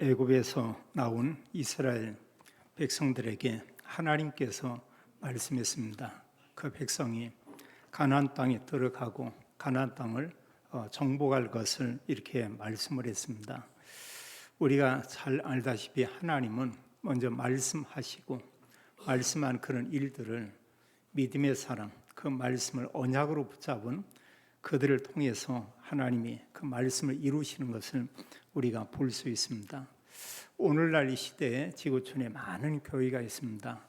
애굽에서 나온 이스라엘 백성들에게 하나님께서 말씀했습니다. 그 백성이 가나안 땅에 들어가고 가나안 땅을 정복할 것을 이렇게 말씀을 했습니다. 우리가 잘 알다시피 하나님은 먼저 말씀하시고 말씀한 그런 일들을 믿음의 사람, 그 말씀을 언약으로 붙잡은 그들을 통해서 하나님이 그 말씀을 이루시는 것을 우리가 볼 수 있습니다. 오늘날 이 시대에 지구촌에 많은 교회가 있습니다.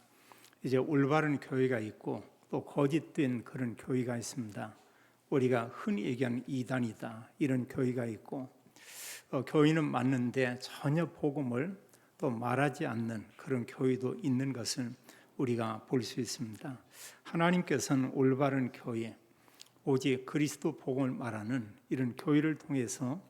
이제 올바른 교회가 있고 또 거짓된 그런 교회가 있습니다. 우리가 흔히 얘기하는 이단이다, 이런 교회가 있고, 교회는 맞는데 전혀 복음을 또 말하지 않는 그런 교회도 있는 것을 우리가 볼 수 있습니다. 하나님께서는 올바른 교회, 오직 그리스도 복음을 말하는 이런 교회를 통해서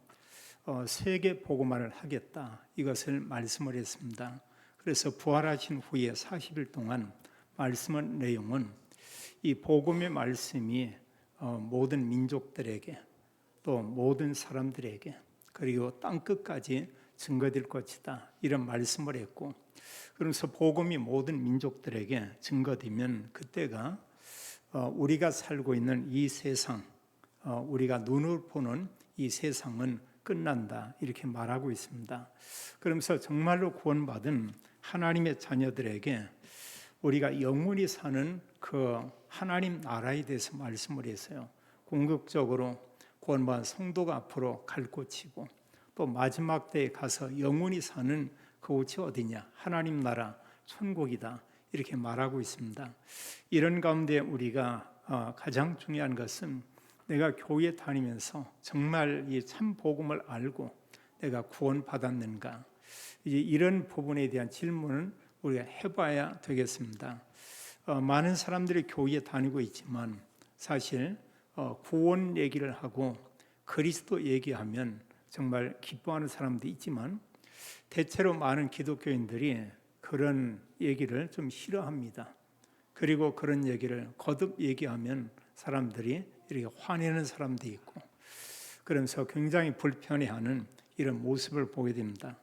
세계 복음화를 하겠다, 이것을 말씀을 했습니다. 그래서 부활하신 후에 40일 동안 말씀한 내용은 이 복음의 말씀이 모든 민족들에게 또 모든 사람들에게 그리고 땅끝까지 증거될 것이다, 이런 말씀을 했고, 그래서 복음이 모든 민족들에게 증거되면 그때가 우리가 살고 있는 이 세상, 우리가 눈으로 보는 이 세상은 끝난다, 이렇게 말하고 있습니다. 그러면서 정말로 구원받은 하나님의 자녀들에게 우리가 영원히 사는 그 하나님 나라에 대해서 말씀을 했어요. 궁극적으로 구원받은 성도가 앞으로 갈 곳이고 또 마지막 때에 가서 영원히 사는 그곳이 어디냐? 하나님 나라, 천국이다, 이렇게 말하고 있습니다. 이런 가운데 우리가 가장 중요한 것은 내가 교회 다니면서 정말 이 참 복음을 알고 내가 구원받았는가, 이제 이런 부분에 대한 질문을 우리가 해봐야 되겠습니다. 많은 사람들이 교회에 다니고 있지만 사실 구원 얘기를 하고 그리스도 얘기하면 정말 기뻐하는 사람도 있지만 대체로 많은 기독교인들이 그런 얘기를 좀 싫어합니다. 그리고 그런 얘기를 거듭 얘기하면 사람들이 이렇게 화내는 사람도 있고, 그러면서 굉장히 불편해하는 이런 모습을 보게 됩니다.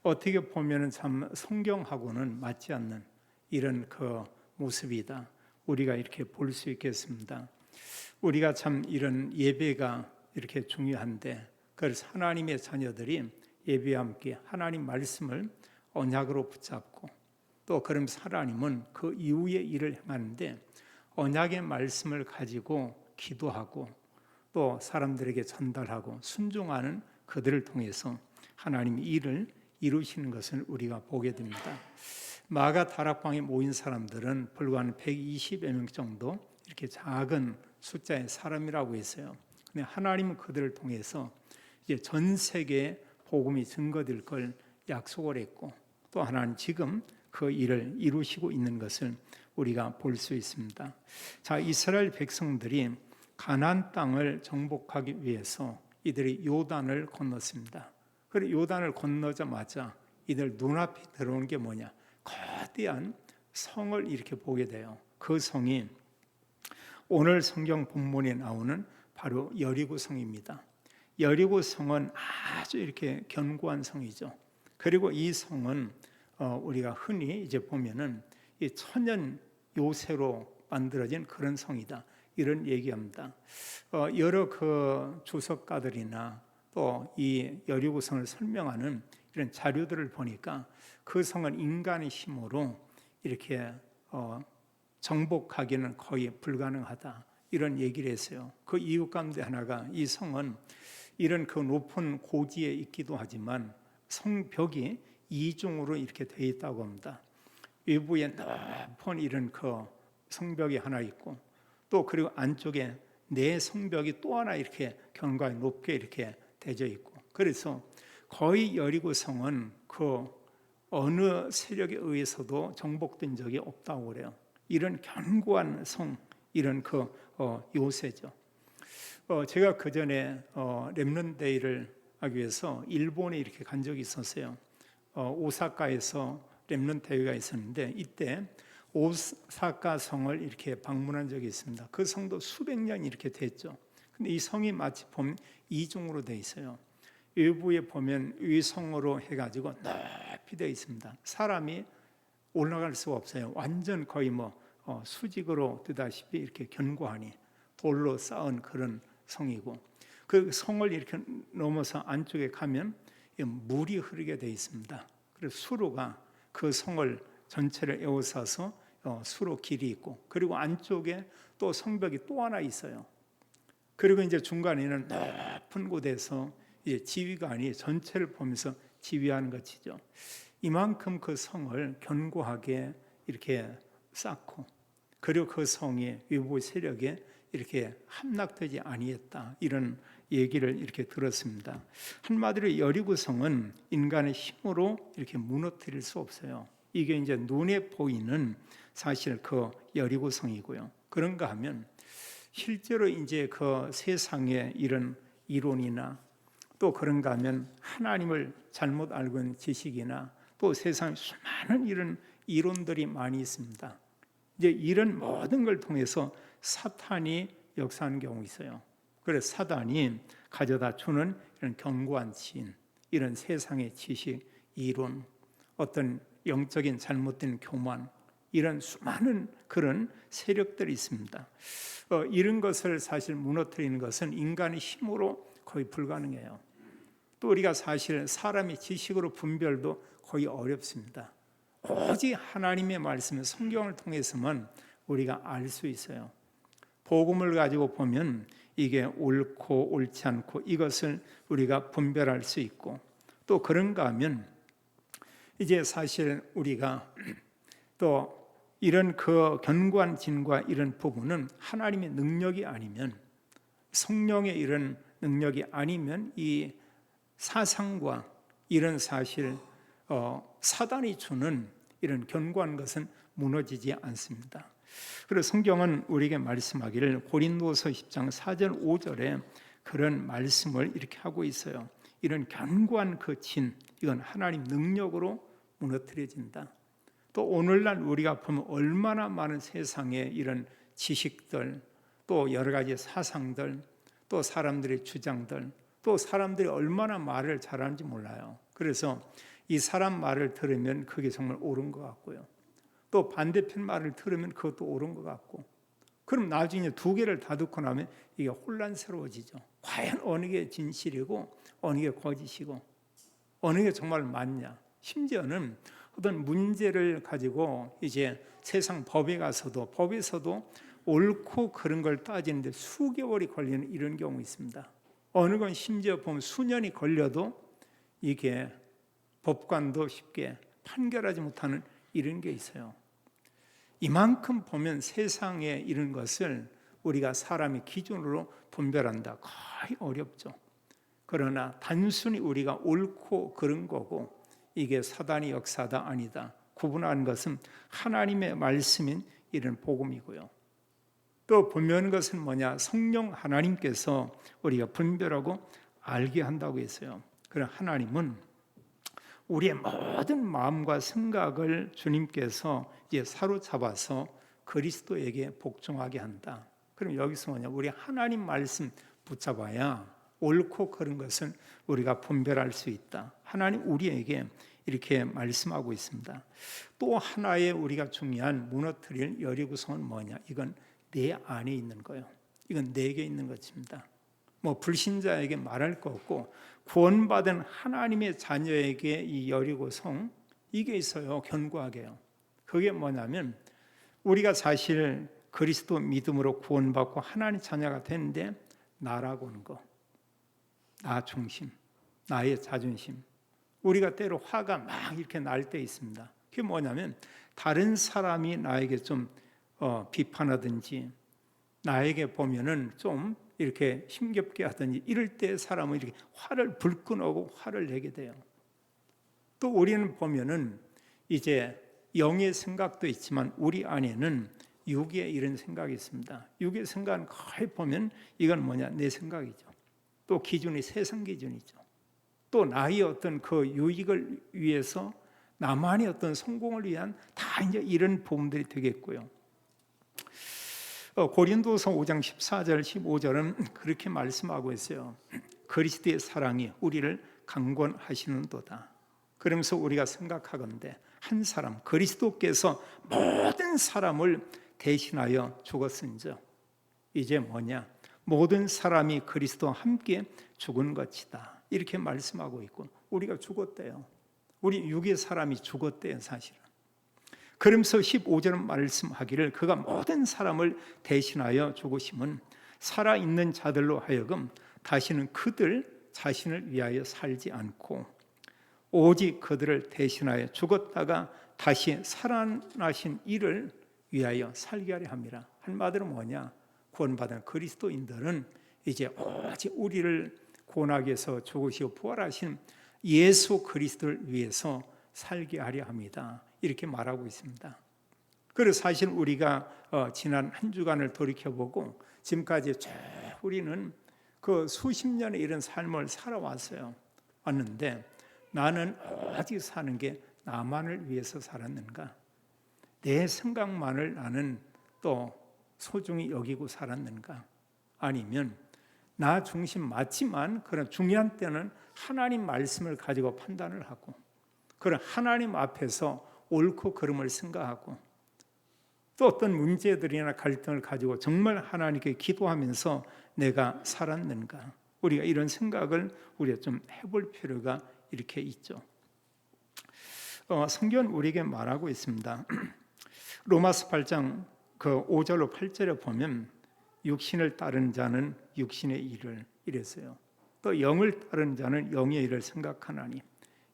어떻게 보면 참 성경하고는 맞지 않는 이런 그 모습이다, 우리가 이렇게 볼 수 있겠습니다. 우리가 참 이런 예배가 이렇게 중요한데, 그래서 하나님의 자녀들이 예배와 함께 하나님 말씀을 언약으로 붙잡고 또 그러면서 하나님은 그 이후의 일을 행하는데 언약의 말씀을 가지고 기도하고 또 사람들에게 전달하고 순종하는 그들을 통해서 하나님이 일을 이루시는 것을 우리가 보게 됩니다. 마가 다락방에 모인 사람들은 불과 한 120여 명 정도, 이렇게 작은 숫자의 사람이라고 했어요. 근데 하나님은 그들을 통해서 이제 전 세계에 복음이 증거될 걸 약속을 했고, 또 하나는 지금 그 일을 이루시고 있는 것을 우리가 볼 수 있습니다. 자, 이스라엘 백성들이 가나안 땅을 정복하기 위해서 이들이 요단을 건넜습니다. 그리고 요단을 건너자마자 이들 눈앞에 들어온 게 뭐냐? 거대한 성을 이렇게 보게 돼요. 그 성이 오늘 성경 본문에 나오는 바로 여리고 성입니다. 여리고 성은 아주 이렇게 견고한 성이죠. 그리고 이 성은 우리가 흔히 이제 보면은 이 천연 요새로 만들어진 그런 성이다, 이런 얘기합니다. 여러 그 주석가들이나 또 이 여리고 성을 설명하는 이런 자료들을 보니까 그 성은 인간의 힘으로 이렇게 정복하기는 거의 불가능하다, 이런 얘기를 했어요. 그 이유 가운데 하나가 이 성은 이런 그 높은 고지에 있기도 하지만 성벽이 이중으로 이렇게 되어 있다고 합니다. 외부에 높은 이런 그 성벽이 하나 있고 또 그리고 안쪽에 내 성벽이 또 하나 이렇게 견고하게 높게 이렇게 되어 있고, 그래서 거의 여리고 성은 그 어느 세력에 의해서도 정복된 적이 없다고 그래요. 이런 견고한 성, 이런 그 요새죠. 제가 그 전에 렘넌트 데이를 하기 위해서 일본에 이렇게 간 적이 있었어요. 오사카에서 렘넌트 대회가 있었는데 이때 오사카 성을 이렇게 방문한 적이 있습니다. 그 성도 수백 년이 이렇게 됐죠. 근데 이 성이 마치 보면 이중으로 돼 있어요. 외부에 보면 위성으로 해가지고 높이 되어 있습니다. 사람이 올라갈 수가 없어요. 완전 거의 수직으로 뜨다시피 이렇게 견고하니 돌로 쌓은 그런 성이고, 그 성을 이렇게 넘어서 안쪽에 가면 물이 흐르게 되어 있습니다. 그래서 수로가 그 성을 전체를 에워싸서 수로 길이 있고, 그리고 안쪽에 또 성벽이 또 하나 있어요. 그리고 이제 중간에는 높은 곳에서 이제 지휘관이 전체를 보면서 지휘하는 것이죠. 이만큼 그 성을 견고하게 이렇게 쌓고, 그리고 그 성이 외부 세력에 이렇게 함락되지 아니했다, 이런 얘기를 이렇게 들었습니다. 한마디로 여리고성은 인간의 힘으로 이렇게 무너뜨릴 수 없어요. 이게 이제 눈에 보이는 사실 그 여리고성이고요. 그런가 하면 실제로 이제 그 세상에 이런 이론이나 또 그런가 하면 하나님을 잘못 알고 있는 지식이나 또 세상에 수많은 이런 이론들이 많이 있습니다. 이제 이런 모든 걸 통해서 사탄이 역사하는 경우 있어요. 그래서 사단이 가져다 주는 이런 견고한 진, 이런 세상의 지식, 이론, 어떤 영적인 잘못된 교만, 이런 수많은 그런 세력들이 있습니다. 이런 것을 사실 무너뜨리는 것은 인간의 힘으로 거의 불가능해요. 또 우리가 사실 사람의 지식으로 분별도 거의 어렵습니다. 오직 하나님의 말씀, 성경을 통해서만 우리가 알 수 있어요. 복음을 가지고 보면 이게 옳고 옳지 않고 이것을 우리가 분별할 수 있고, 또 그런가 하면 이제 사실 우리가 또 이런 그 견고한 진과 이런 부분은 하나님의 능력이 아니면, 성령의 이런 능력이 아니면 이 사상과 이런 사실 사단이 주는 이런 견고한 것은 무너지지 않습니다. 그래서 성경은 우리에게 말씀하기를 고린도서 10장 4절 5절에 그런 말씀을 이렇게 하고 있어요. 이런 견고한 그 진, 이건 하나님 능력으로 무너뜨려진다. 또 오늘날 우리가 보면 얼마나 많은 세상에 이런 지식들, 또 여러 가지 사상들, 또 사람들의 주장들, 또 사람들이 얼마나 말을 잘하는지 몰라요. 그래서 이 사람 말을 들으면 그게 정말 옳은 것 같고요, 또 반대편 말을 들으면 그것도 옳은 것 같고, 그럼 나중에 두 개를 다 듣고 나면 이게 혼란스러워지죠. 과연 어느 게 진실이고 어느 게 거짓이고 어느 게 정말 맞냐. 심지어는 어떤 문제를 가지고 이제 세상 법에 가서도, 법에서도 옳고 그런 걸 따지는데 수개월이 걸리는 이런 경우 있습니다. 어느 건 심지어 보면 수년이 걸려도 이게 법관도 쉽게 판결하지 못하는 이런 게 있어요. 이만큼 보면 세상에 이런 것을 우리가 사람의 기준으로 분별한다, 거의 어렵죠. 그러나 단순히 우리가 옳고 그런 거고 이게 사단의 역사다 아니다 구분하는 것은 하나님의 말씀인 이런 복음이고요. 또 분명한 것은 뭐냐, 성령 하나님께서 우리가 분별하고 알게 한다고 했어요. 그러나 하나님은 우리의 모든 마음과 생각을 주님께서 이제 사로잡아서 그리스도에게 복종하게 한다. 그럼 여기서 뭐냐, 우리 하나님 말씀 붙잡아야 옳고 그런 것은 우리가 분별할 수 있다. 하나님 우리에게 이렇게 말씀하고 있습니다. 또 하나의 우리가 중요한 무너뜨릴 여리고성은 뭐냐, 이건 내 안에 있는 거예요. 이건 내게 있는 것입니다. 불신자에게 말할 거 없고 구원받은 하나님의 자녀에게 이 여리고성, 이게 있어요. 견고하게요. 그게 뭐냐면 우리가 사실 그리스도 믿음으로 구원받고 하나님 자녀가 되는데 나라고 하는 거, 나 중심, 나의 자존심, 우리가 때로 화가 막 이렇게 날 때 있습니다. 그게 뭐냐면 다른 사람이 나에게 좀 비판하든지 나에게 보면은 좀 이렇게 힘겹게 하든지 이럴 때 사람은 이렇게 화를 불끈하고 화를 내게 돼요. 또 우리는 보면은 이제 영의 생각도 있지만 우리 안에는 육의 이런 생각이 있습니다. 육의 생각은 거의 보면 이건 뭐냐, 내 생각이죠. 또 기준이 세상 기준이죠. 또 나의 어떤 그 유익을 위해서 나만의 어떤 성공을 위한 다 이제 이런 부분들이 되겠고요. 고린도서 5장 14절 15절은 그렇게 말씀하고 있어요. 그리스도의 사랑이 우리를 강권하시는도다. 그러면서 우리가 생각하건대 한 사람 그리스도께서 모든 사람을 대신하여 죽었은즉 이제 뭐냐? 모든 사람이 그리스도와 함께 죽은 것이다. 이렇게 말씀하고 있고 우리가 죽었대요. 우리 육의 사람이 죽었대요, 사실은. 그러면서 15절은 말씀하기를 그가 모든 사람을 대신하여 죽으심은 살아있는 자들로 하여금 다시는 그들 자신을 위하여 살지 않고 오직 그들을 대신하여 죽었다가 다시 살아나신 이를 위하여 살게 하려 함이라. 한마디로 뭐냐? 구원받은 그리스도인들은 이제 오직 우리를 고난하기 위해서 죽으시고 부활하신 예수 그리스도를 위해서 살게 하려 합니다. 이렇게 말하고 있습니다. 그래서 사실 우리가 지난 한 주간을 돌이켜보고 지금까지 쭉 우리는 그 수십 년의 이런 삶을 살아왔어요. 왔는데 나는 오직 사는 게 나만을 위해서 살았는가? 내 생각만을 나는 또 소중히 여기고 살았는가? 아니면 나 중심 맞지만 그런 중요한 때는 하나님 말씀을 가지고 판단을 하고 그런 하나님 앞에서 옳고 그름을 생각하고 또 어떤 문제들이나 갈등을 가지고 정말 하나님께 기도하면서 내가 살았는가? 우리가 이런 생각을 우리가 좀 해볼 필요가 이렇게 있죠. 성경은 우리에게 말하고 있습니다. 로마서 8장 그 5절로 8절에 보면 육신을 따르는 자는 육신의 일을 이랬어요. 또 영을 따르는 자는 영의 일을 생각하나니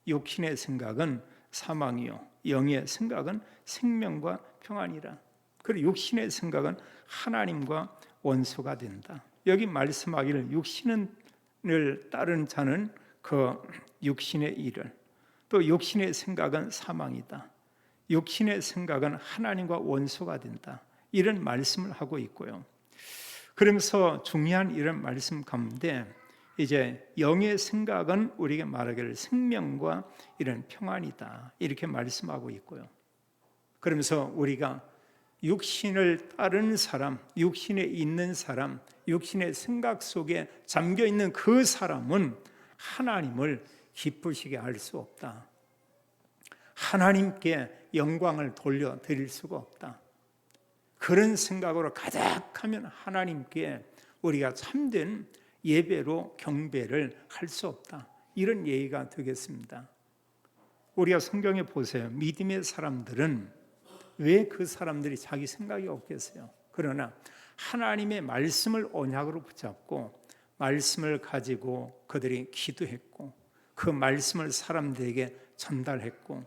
육신의 생각은 사망이요 영의 생각은 생명과 평안이라. 그리고 육신의 생각은 하나님과 원수가 된다. 여기 말씀하기를 육신을 따르는 자는 그 육신의 일을 또 육신의 생각은 사망이다. 육신의 생각은 하나님과 원수가 된다. 이런 말씀을 하고 있고요. 그러면서 중요한 이런 말씀 가운데 이제 영의 생각은 우리에게 말하기를 생명과 이런 평안이다. 이렇게 말씀하고 있고요. 그러면서 우리가 육신을 따르는 사람, 육신에 있는 사람, 육신의 생각 속에 잠겨 있는 그 사람은 하나님을 기쁘시게 할 수 없다. 하나님께 영광을 돌려드릴 수가 없다. 그런 생각으로 가득하면 하나님께 우리가 참된 예배로 경배를 할 수 없다. 이런 예의가 되겠습니다. 우리가 성경에 보세요. 믿음의 사람들은 왜 그 사람들이 자기 생각이 없겠어요? 그러나 하나님의 말씀을 언약으로 붙잡고 말씀을 가지고 그들이 기도했고 그 말씀을 사람들에게 전달했고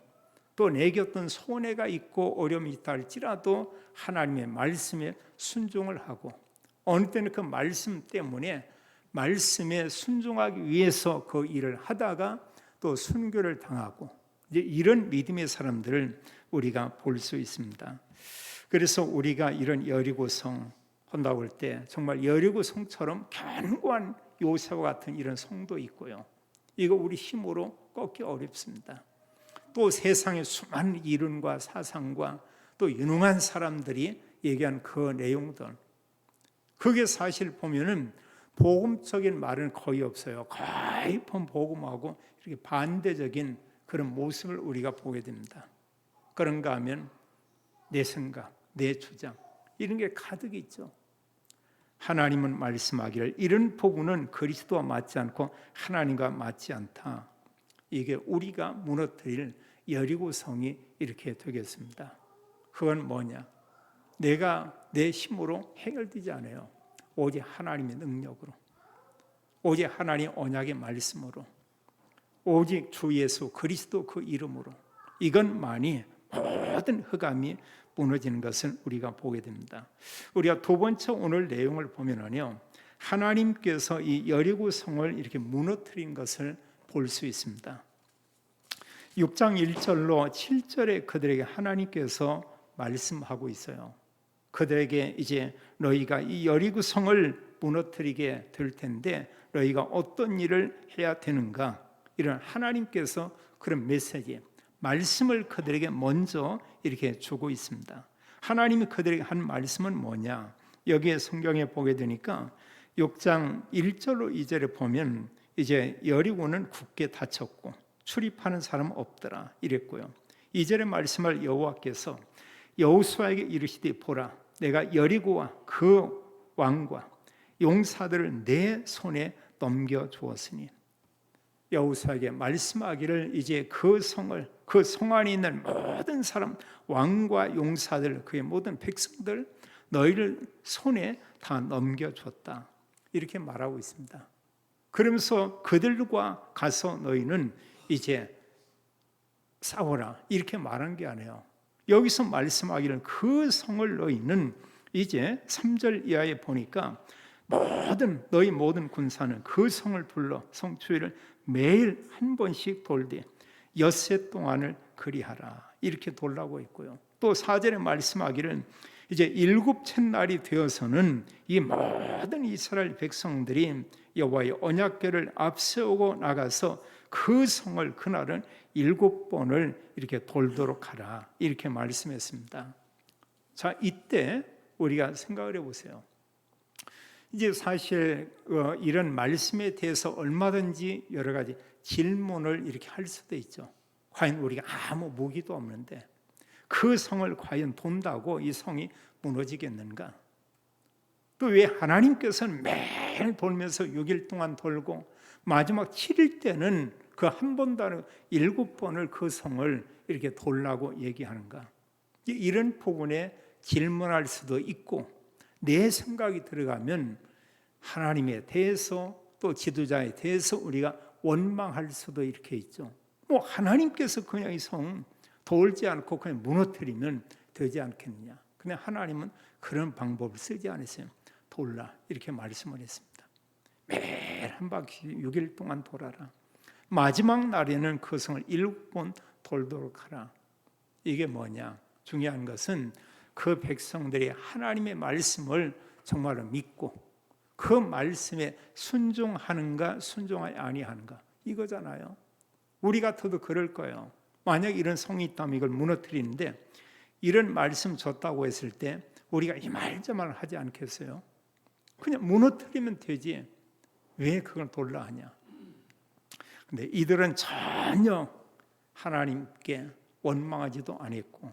또 내게 어떤 손해가 있고 어려움이 있다 할지라도 하나님의 말씀에 순종을 하고 어느 때는 그 말씀 때문에 말씀에 순종하기 위해서 그 일을 하다가 또 순교를 당하고 이제 이런 믿음의 사람들을 우리가 볼 수 있습니다. 그래서 우리가 이런 여리고성 한다고 할 때 정말 여리고성처럼 견고한 요새와 같은 이런 성도 있고요. 이거 우리 힘으로 꺾기 어렵습니다. 또 세상의 수많은 이론과 사상과 또 유능한 사람들이 얘기한 그 내용들 그게 사실 보면은 복음적인 말은 거의 없어요. 거의 복음하고 이렇게 반대적인 그런 모습을 우리가 보게 됩니다. 그런가 하면 내 생각, 내 주장 이런 게 가득 있죠. 하나님은 말씀하기를 이런 부분은 그리스도와 맞지 않고 하나님과 맞지 않다. 이게 우리가 무너뜨릴 여리고성이 이렇게 되겠습니다. 그건 뭐냐? 내가 내 힘으로 해결되지 않아요. 오직 하나님의 능력으로, 오직 하나님의 언약의 말씀으로, 오직 주 예수 그리스도 그 이름으로 이것만이 모든 흑암이 무너지는 것을 우리가 보게 됩니다. 우리가 두 번째 오늘 내용을 보면은요, 하나님께서 이 여리고 성을 이렇게 무너뜨린 것을 볼 수 있습니다. 6장 1절로 7절에 그들에게 하나님께서 말씀하고 있어요. 그들에게 이제 너희가 이 여리고 성을 무너뜨리게 될 텐데 너희가 어떤 일을 해야 되는가? 이런 하나님께서 그런 메시지, 말씀을 그들에게 먼저 이렇게 주고 있습니다. 하나님이 그들에게 한 말씀은 뭐냐? 여기에 성경에 보게 되니까 6장 1절로 2절에 보면 이제 여리고는 굳게 닫혔고 출입하는 사람 없더라 이랬고요. 2절의 말씀을 여호와께서 여호수아에게 이르시되 보라 내가 여리고와 그 왕과 용사들을 내 손에 넘겨 주었으니 여호수아에게 말씀하기를 이제 그 성을 그 성 안에 있는 모든 사람 왕과 용사들 그의 모든 백성들 너희를 손에 다 넘겨줬다 이렇게 말하고 있습니다. 그러면서 그들과 가서 너희는 이제 싸워라 이렇게 말한 게 아니에요. 여기서 말씀하기를 그 성을 너희는 이제 3절 이하에 보니까 너희 모든 군사는 그 성을 불러 성추위를 매일 한 번씩 돌되 엿새 동안을 그리하라 이렇게 돌라고 했고요. 또 4절에 말씀하기를 이제 7째 날이 되어서는 이 모든 이스라엘 백성들이 여호와의 언약궤를 앞세우고 나가서 그 성을 그날은 7번을 이렇게 돌도록 하라 이렇게 말씀했습니다. 자, 이때 우리가 생각을 해보세요. 이제 사실 이런 말씀에 대해서 얼마든지 여러 가지 질문을 이렇게 할 수도 있죠. 과연 우리가 아무 무기도 없는데 그 성을 과연 돈다고 이 성이 무너지겠는가? 또 왜 하나님께서는 매일 돌면서 6일 동안 돌고 마지막 7일 때는 그 한 번도 안 하고 7번을 그 성을 이렇게 돌라고 얘기하는가? 이런 부분에 질문할 수도 있고 내 생각이 들어가면 하나님에 대해서 또 지도자에 대해서 우리가 원망할 수도 이렇게 있죠. 뭐 하나님께서 그냥 이 성 돌지 않고 그냥 무너뜨리면 되지 않겠느냐. 근데 하나님은 그런 방법을 쓰지 않으세요. 돌라 이렇게 말씀을 했습니다. 매일 한 바퀴 6일 동안 돌아라. 마지막 날에는 그 성을 7번 돌도록 하라. 이게 뭐냐? 중요한 것은 그 백성들이 하나님의 말씀을 정말로 믿고 그 말씀에 순종하는가 순종하지 아니하는가 이거잖아요. 우리 같아도 그럴 거예요. 만약 이런 성이 있다면 이걸 무너뜨리는데 이런 말씀 줬다고 했을 때 우리가 이 말 저 말 하지 않겠어요? 그냥 무너뜨리면 되지 왜 그걸 돌라 하냐. 근데 이들은 전혀 하나님께 원망하지도 않았고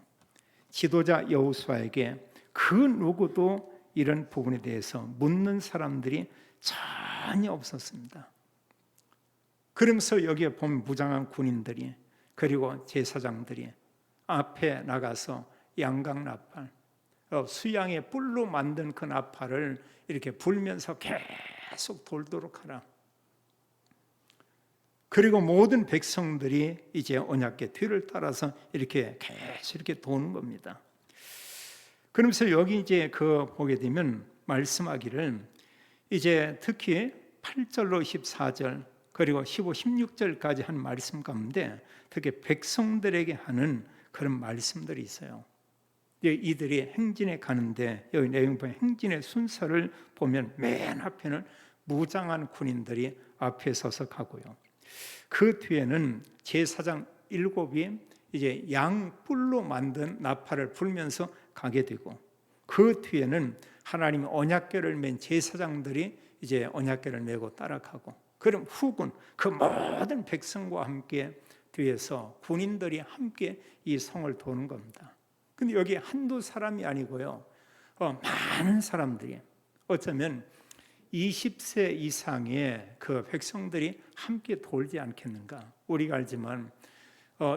지도자 여호수아에게 그 누구도 이런 부분에 대해서 묻는 사람들이 전혀 없었습니다. 그러면서 여기에 보면 무장한 군인들이 그리고 제사장들이 앞에 나가서 양각 나팔, 수양의 뿔로 만든 그 나팔을 이렇게 불면서 계속 돌도록 하라. 그리고 모든 백성들이 이제 언약궤 뒤를 따라서 이렇게 계속 이렇게 도는 겁니다. 그러면서 여기 이제 보게 되면 말씀하기를 이제 특히 8절로 14절 그리고 15, 16절까지 한 말씀 가운데 특히 백성들에게 하는 그런 말씀들이 있어요. 이들이 행진에 가는데 여기 내용 보면 행진의 순서를 보면 맨 앞에는 무장한 군인들이 앞에 서서 가고요. 그 뒤에는 제사장 7이 이제 양 뿔로 만든 나팔을 불면서 가게 되고 그 뒤에는 하나님의 언약궤를 맨 제사장들이 이제 언약궤를 메고 따라가고 그럼 후군 그 모든 백성과 함께 뒤에서 군인들이 함께 이 성을 도는 겁니다. 근데 여기 한두 사람이 아니고요. 많은 사람들이 어쩌면 20세 이상의 그 백성들이 함께 돌지 않겠는가. 우리가 알지만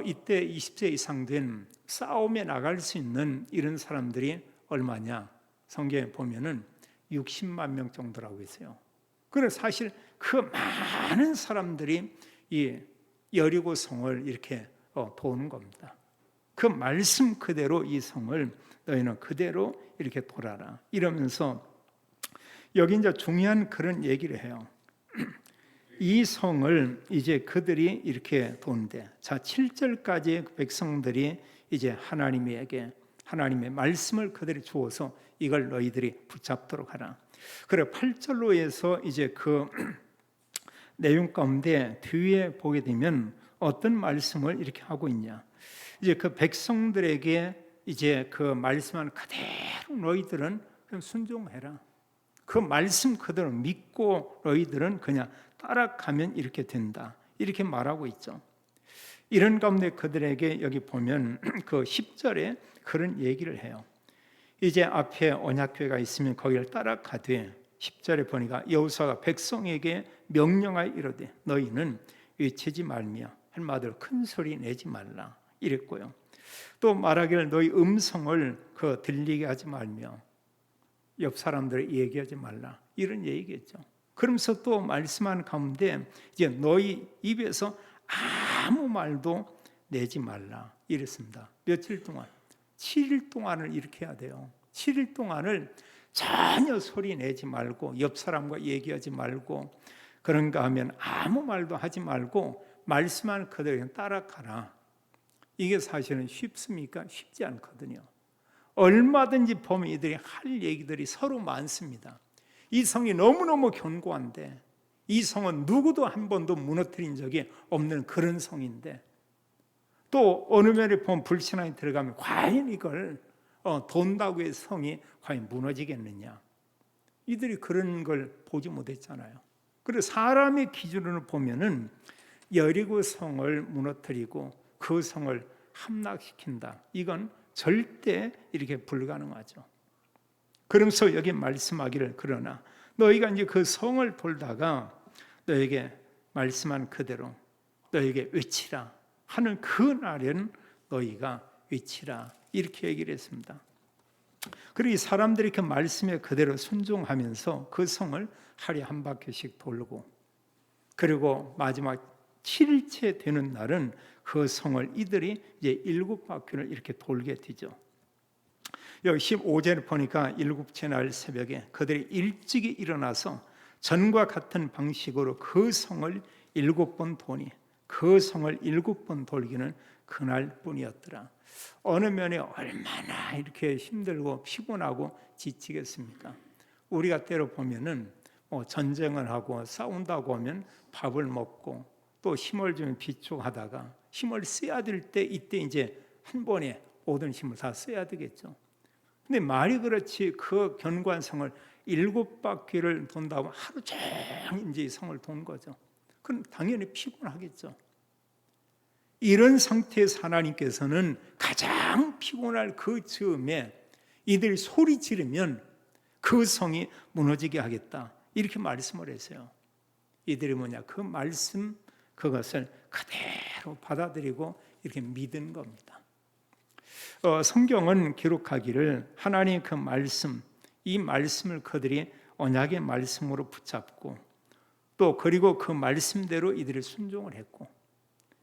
이때 20세 이상 된 싸움에 나갈 수 있는 이런 사람들이 얼마냐? 성경에 보면은 60만 명 정도라고 했어요. 그래서 사실 그 많은 사람들이 이 여리고 성을 이렇게 도는 겁니다. 그 말씀 그대로 이 성을 너희는 그대로 이렇게 돌아라. 이러면서 여기 이제 중요한 그런 얘기를 해요. 이 성을 이제 그들이 이렇게 도는데, 자 7절까지 백성들이 이제 하나님에게 하나님의 말씀을 그들이 주어서 이걸 너희들이 붙잡도록 하라. 그래 8절로 해서 이제 그 내용 가운데 뒤에 보게 되면 어떤 말씀을 이렇게 하고 있냐? 이제 그 백성들에게 이제 그 말씀은 그대로 너희들은 그냥 순종해라. 그 말씀 그대로 믿고 너희들은 그냥 따라가면 이렇게 된다. 이렇게 말하고 있죠. 이런 가운데 그들에게 여기 보면 그 10절에 그런 얘기를 해요. 이제 앞에 언약궤가 있으면 거기를 따라가되 10절에 보니까 여호수아가 백성에게 명령하여 이르되 너희는 외치지 말며 한마디로 큰 소리 내지 말라 이랬고요. 또 말하기를 너희 음성을 들리게 하지 말며 옆 사람들에게 얘기하지 말라 이런 얘기겠죠. 그러면서 또 말씀한 가운데 이제 너희 입에서 아무 말도 내지 말라 이랬습니다. 며칠 동안 7일 동안을 이렇게 해야 돼요. 7일 동안을 전혀 소리 내지 말고 옆 사람과 얘기하지 말고 그런가 하면 아무 말도 하지 말고 말씀한 그대로 따라가라. 이게 사실은 쉽습니까? 쉽지 않거든요. 얼마든지 보면 이들이 할 얘기들이 서로 많습니다. 이 성이 너무너무 견고한데 이 성은 누구도 한 번도 무너뜨린 적이 없는 그런 성인데 또 어느 면에 보면 불신앙이 들어가면 과연 이걸 돈다고 해서 성이 과연 무너지겠느냐. 이들이 그런 걸 보지 못했잖아요. 그리고 사람의 기준으로 보면은 여리고 성을 무너뜨리고 그 성을 함락시킨다. 이건 절대 이렇게 불가능하죠. 그러면서 여기 말씀하기를 그러나 너희가 이제 그 성을 돌다가 너에게 말씀한 그대로 너에게 외치라 하는 그 날에는 너희가 외치라 이렇게 얘기를 했습니다. 그리고 이 사람들이 그 말씀에 그대로 순종하면서 그 성을 하루에 한 바퀴씩 돌고 그리고 마지막 7일째 되는 날은 그 성을 이들이 이제 7바퀴를 이렇게 돌게 되죠. 여기 15절을 보니까 7째 날 새벽에 그들이 일찍이 일어나서 전과 같은 방식으로 그 성을 7번 도니 그 성을 7번 돌기는 그날뿐이었더라. 어느 면에 얼마나 이렇게 힘들고 피곤하고 지치겠습니까? 우리가 때로 보면은 전쟁을 하고 싸운다고 하면 밥을 먹고 또 힘을 좀 비축하다가 힘을 써야 될 때 이때 이제 한 번에 모든 힘을 다 써야 되겠죠. 근데 말이 그렇지 그 견고한 성을 7바퀴를 돈다고 하루 종일 이제 이 성을 돈 거죠. 그럼 당연히 피곤하겠죠. 이런 상태에서 하나님께서는 가장 피곤할 그 즈음에 이들이 소리 지르면 그 성이 무너지게 하겠다. 이렇게 말씀을 했어요. 이들이 뭐냐? 그 말씀 그것을 그대로 받아들이고 이렇게 믿은 겁니다. 성경은 기록하기를 하나님의 그 말씀, 이 말씀을 그들이 언약의 말씀으로 붙잡고 또 그리고 그 말씀대로 이들이 순종을 했고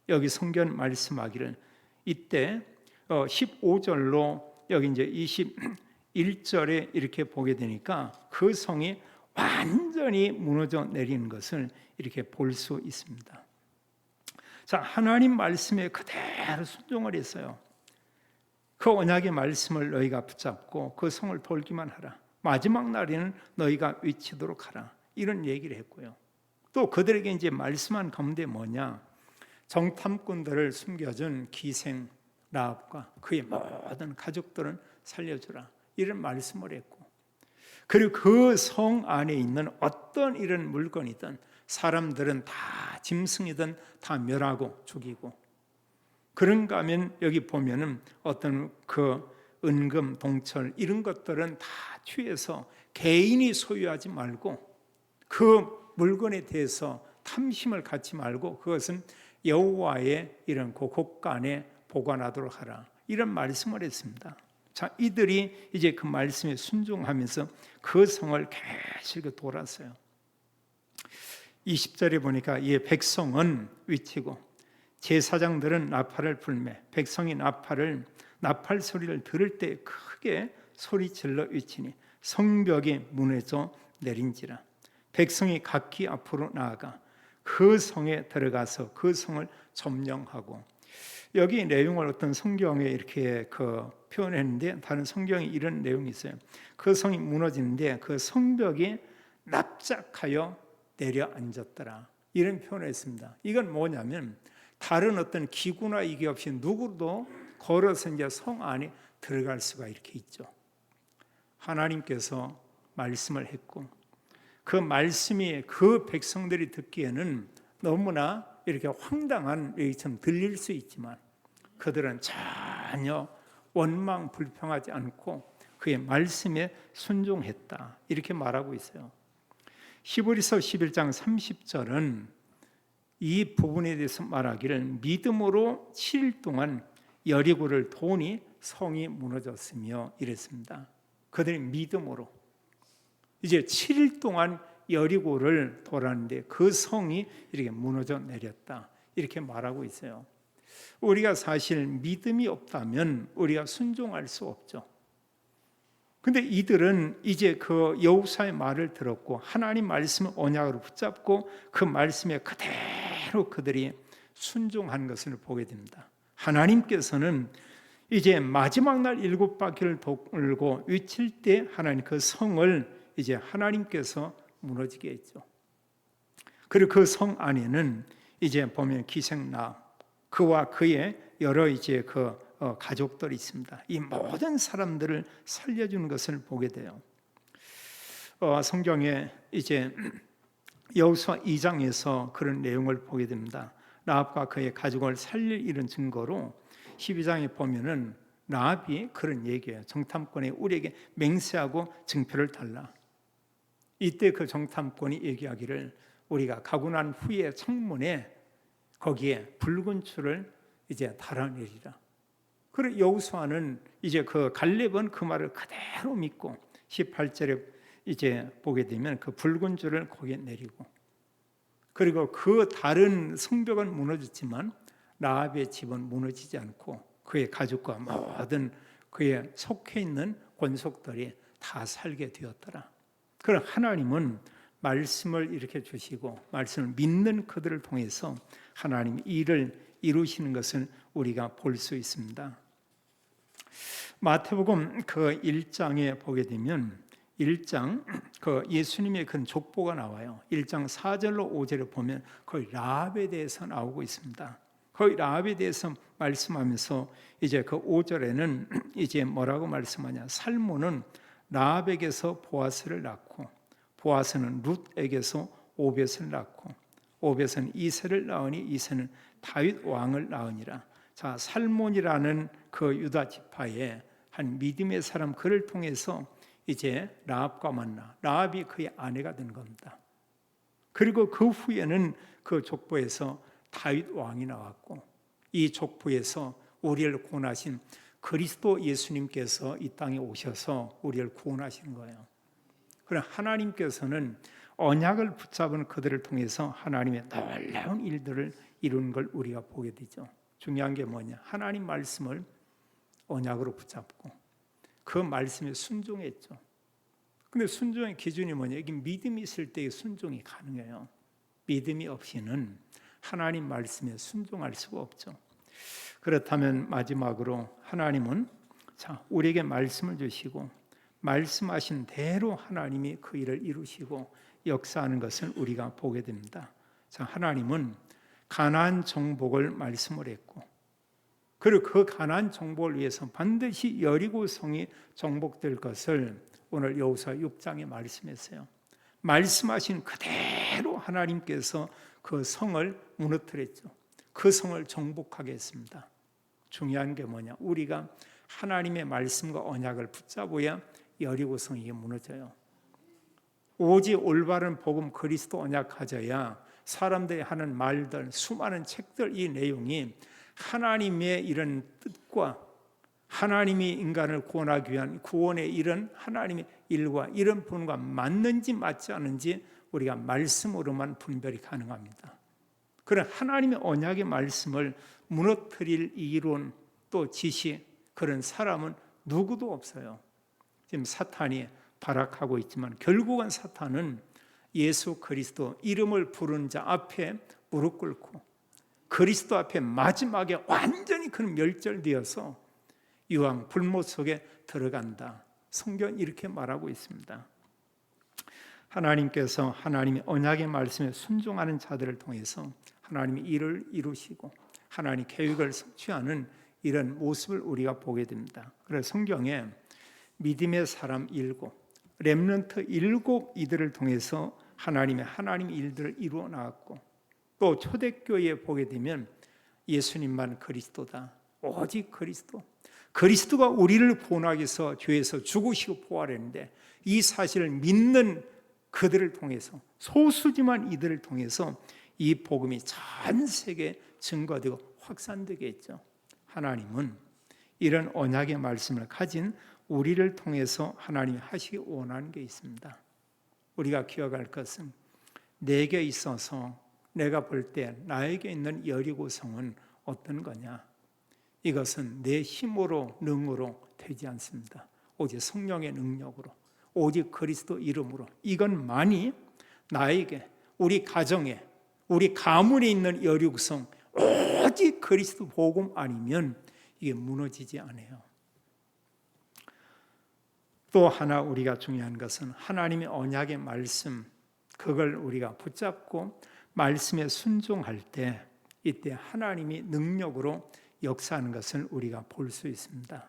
여기 성경 말씀하기를 이때 15절로 여기 이제 21절에 이렇게 보게 되니까 그 성이 완전히 무너져 내리는 것을 이렇게 볼 수 있습니다. 자, 하나님 말씀에 그대로 순종을 했어요. 그 언약의 말씀을 너희가 붙잡고 그 성을 돌기만 하라. 마지막 날에는 너희가 외치도록 하라. 이런 얘기를 했고요. 또 그들에게 이제 말씀한 가운데 뭐냐? 정탐꾼들을 숨겨준 기생 라합과 그의 모든 가족들은 살려주라. 이런 말씀을 했고 그리고 그 성 안에 있는 어떤 이런 물건이든 사람들은 다 짐승이든 다 멸하고 죽이고 그런가 하면 여기 보면은 어떤 그 은금, 동철 이런 것들은 다 취해서 개인이 소유하지 말고 그 물건에 대해서 탐심을 갖지 말고 그것은 여호와의 이런 곳간에 보관하도록 하라. 이런 말씀을 했습니다. 자, 이들이 이제 그 말씀에 순종하면서 그 성을 계속 돌았어요. 20절에 보니까 이 백성은 외치고 제사장들은 나팔을 불매 백성이 나팔 소리를 들을 때 크게 소리질러 외치니 성벽이 무너져 내린지라 백성이 각기 앞으로 나아가 그 성에 들어가서 그 성을 점령하고 여기 내용을 어떤 성경에 이렇게 표현했는데 다른 성경에 이런 내용이 있어요. 그 성이 무너지는데 그 성벽이 납작하여 내려앉았더라. 이런 표현을 했습니다. 이건 뭐냐면 다른 어떤 기구나 이게 없이 누구도 걸어서 이제 성 안에 들어갈 수가 이렇게 있죠. 하나님께서 말씀을 했고 그 말씀이 그 백성들이 듣기에는 너무나 이렇게 황당한 얘기처럼 들릴 수 있지만 그들은 전혀 원망 불평하지 않고 그의 말씀에 순종했다, 이렇게 말하고 있어요. 히브리서 11장 30절은 이 부분에 대해서 말하기를 믿음으로 7일 동안 여리고를 도니 성이 무너졌으며 이랬습니다. 그들이 믿음으로 이제 7일 동안 여리고를 돌았는데 그 성이 이렇게 무너져 내렸다, 이렇게 말하고 있어요. 우리가 사실 믿음이 없다면 우리가 순종할 수 없죠. 근데 이들은 이제 그 여호수아의 말을 들었고 하나님 말씀을 언약으로 붙잡고 그 말씀에 그대로 그들이 순종한 것을 보게 됩니다. 하나님께서는 이제 마지막 날 7바퀴를 돌고 외칠 때 하나님 그 성을 이제 하나님께서 무너지게 했죠. 그리고 그 성 안에는 이제 보면 기생나 그와 그의 여러 이제 그 가족들이 있습니다. 이 모든 사람들을 살려주는 것을 보게 돼요. 성경에 이제 여호수아 2장에서 그런 내용을 보게 됩니다. 라합과 그의 가족을 살릴 이런 증거로 12장에 보면은 라합이 그런 얘기예요. 정탐꾼이 우리에게 맹세하고 증표를 달라. 이때 그 정탐꾼이 얘기하기를 우리가 가고 난 후에 창문에 거기에 붉은 줄을 이제 달아내리라. 그리고 여호수아는 이제 그 갈렙은 그 말을 그대로 믿고 18절에 이제 보게 되면 그 붉은 줄을 거기에 내리고, 그리고 그 다른 성벽은 무너졌지만 라합의 집은 무너지지 않고 그의 가족과 모든 그의 속해 있는 권속들이 다 살게 되었더라. 그럼 하나님은 말씀을 이렇게 주시고 말씀을 믿는 그들을 통해서 하나님 일을 이루시는 것을 우리가 볼 수 있습니다. 마태복음 그 1장에 보게 되면 1장 그 예수님의 그 족보가 나와요. 1장 4절로 5절에 보면 거의 라합에 대해서 나오고 있습니다. 거의 라합에 대해서 말씀하면서 이제 그 5절에는 이제 뭐라고 말씀하냐? 살몬은 라합에게서 보아스를 낳고 보아스는 룻에게서 오벳을 낳고 오벳은 이새를 낳으니 이새는 다윗 왕을 낳으니라. 자, 살몬이라는 그 유다 지파의 한 믿음의 사람, 그를 통해서 이제 라합과 만나 라합이 그의 아내가 된 겁니다. 그리고 그 후에는 그 족보에서 다윗 왕이 나왔고 이 족보에서 우리를 구원하신 그리스도 예수님께서 이 땅에 오셔서 우리를 구원하신 거예요. 그럼 하나님께서는 언약을 붙잡은 그들을 통해서 하나님의 놀라운 일들을 이루는 걸 우리가 보게 되죠. 중요한 게 뭐냐? 하나님 말씀을 언약으로 붙잡고 그 말씀에 순종했죠. 근데 순종의 기준이 뭐냐? 이게 믿음이 있을 때 순종이 가능해요. 믿음이 없이는 하나님 말씀에 순종할 수가 없죠. 그렇다면 마지막으로 하나님은 우리에게 말씀을 주시고 말씀하신 대로 하나님이 그 일을 이루시고 역사하는 것을 우리가 보게 됩니다. 하나님은 가나안 정복을 말씀을 했고 그리고 그 가나안 정복을 위해서 반드시 여리고 성이 정복될 것을 오늘 여호수아 6장에 말씀했어요. 말씀하신 그대로 하나님께서 그 성을 무너뜨렸죠. 그 성을 정복하게 했습니다. 중요한 게 뭐냐? 우리가 하나님의 말씀과 언약을 붙잡아야 여리고 성이 무너져요. 오직 올바른 복음 그리스도 언약 가져야 사람들이 하는 말들, 수많은 책들, 이 내용이 하나님의 이런 뜻과 하나님이 인간을 구원하기 위한 구원의 이런 하나님의 일과 이런 분과 맞는지 맞지 않은지 우리가 말씀으로만 분별이 가능합니다. 그런 하나님의 언약의 말씀을 무너뜨릴 이론 또 지시, 그런 사람은 누구도 없어요. 지금 사탄이 발악하고 있지만 결국은 사탄은 예수 그리스도 이름을 부른 자 앞에 무릎 꿇고 그리스도 앞에 마지막에 완전히 그는 멸절되어서 유황 불못 속에 들어간다. 성경 이렇게 말하고 있습니다. 하나님께서 하나님의 언약의 말씀에 순종하는 자들을 통해서 하나님의 일을 이루시고 하나님 계획을 성취하는 이런 모습을 우리가 보게 됩니다. 그래서 성경에 믿음의 사람 7, 렘넌트 7 이들을 통해서 하나님 일들을 이루어 나갔고, 또 초대교회에 보게 되면 예수님만 그리스도다, 오직 그리스도가 우리를 구원하기 위해서 죄에서 죽으시고 부활했는데, 이 사실을 믿는 그들을 통해서, 소수지만 이들을 통해서 이 복음이 전 세계에 증거되고 확산되게 했죠. 하나님은 이런 언약의 말씀을 가진 우리를 통해서 하나님이 하시기 원하는 게 있습니다. 우리가 기억할 것은, 내게 있어서 내가 볼 때 나에게 있는 여리고성은 어떤 거냐? 이것은 내 힘으로 능으로 되지 않습니다. 오직 성령의 능력으로, 오직 그리스도 이름으로, 이것만이 나에게, 우리 가정에, 우리 가문에 있는 여리고성, 오직 그리스도 복음 아니면 이게 무너지지 않아요. 또 하나 우리가 중요한 것은 하나님의 언약의 말씀, 그걸 우리가 붙잡고 말씀에 순종할 때, 이때 하나님이 능력으로 역사하는 것을 우리가 볼 수 있습니다.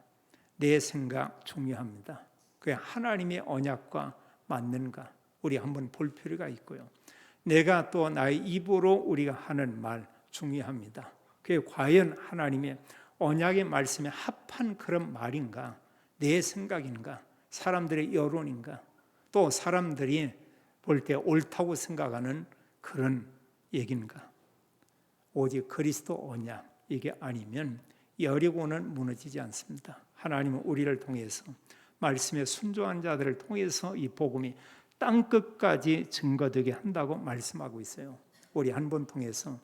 내 생각 중요합니다. 그게 하나님의 언약과 맞는가 우리 한번 볼 필요가 있고요. 내가 또 나의 입으로 우리가 하는 말 중요합니다. 그게 과연 하나님의 언약의 말씀에 합한 그런 말인가, 내 생각인가, 사람들의 여론인가, 또 사람들이 볼 때 옳다고 생각하는 그런 얘기인가. 오직 그리스도 언약, 이게 아니면 여리고는 무너지지 않습니다. 하나님은 우리를 통해서, 말씀에 순종한 자들을 통해서 이 복음이 땅끝까지 증거되게 한다고 말씀하고 있어요. 우리 한 번 통해서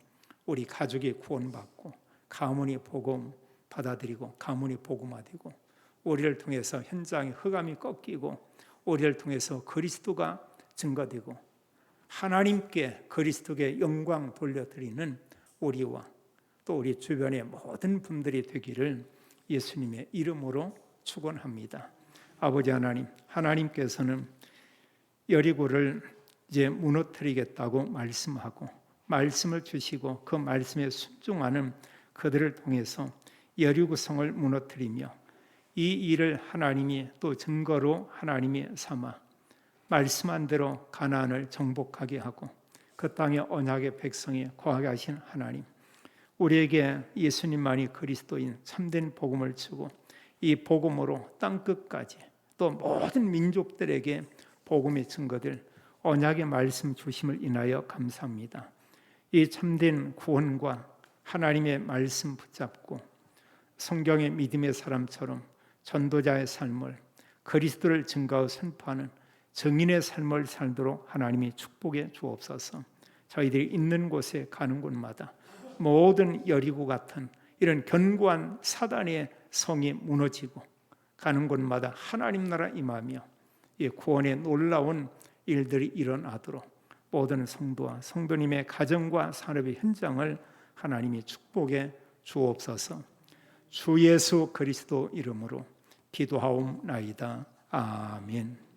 우리 가족이 구원받고, 가문이 복음 받아들이고, 가문이 복음화되고, 우리를 통해서 현장의 흑암이 꺾이고, 우리를 통해서 그리스도가 증거되고, 하나님께 그리스도께 영광 돌려드리는 우리와 또 우리 주변의 모든 분들이 되기를 예수님의 이름으로 축원합니다. 아버지 하나님, 하나님께서는 여리고를 이제 무너뜨리겠다고 말씀하고, 말씀을 주시고 그 말씀에 순종하는 그들을 통해서 여리고성을 무너뜨리며, 이 일을 하나님이 또 증거로 하나님이 삼아 말씀한 대로 가나안을 정복하게 하고 그 땅의 언약의 백성이 거하게 하신 하나님, 우리에게 예수님만이 그리스도인 참된 복음을 주고, 이 복음으로 땅끝까지 또 모든 민족들에게 복음의 증거들, 언약의 말씀 주심을 인하여 감사합니다. 이 참된 구원과 하나님의 말씀 붙잡고 성경의 믿음의 사람처럼 전도자의 삶을, 그리스도를 증거하고 선포하는 증인의 삶을 살도록 하나님이 축복해 주옵소서. 저희들이 있는 곳에 가는 곳마다 모든 여리고 같은 이런 견고한 사단의 성이 무너지고, 가는 곳마다 하나님 나라 임하며 이 구원의 놀라운 일들이 일어나도록 모든 성도와 성도님의 가정과 산업의 현장을 하나님이 축복해 주옵소서. 주 예수 그리스도 이름으로 기도하옵나이다. 아멘.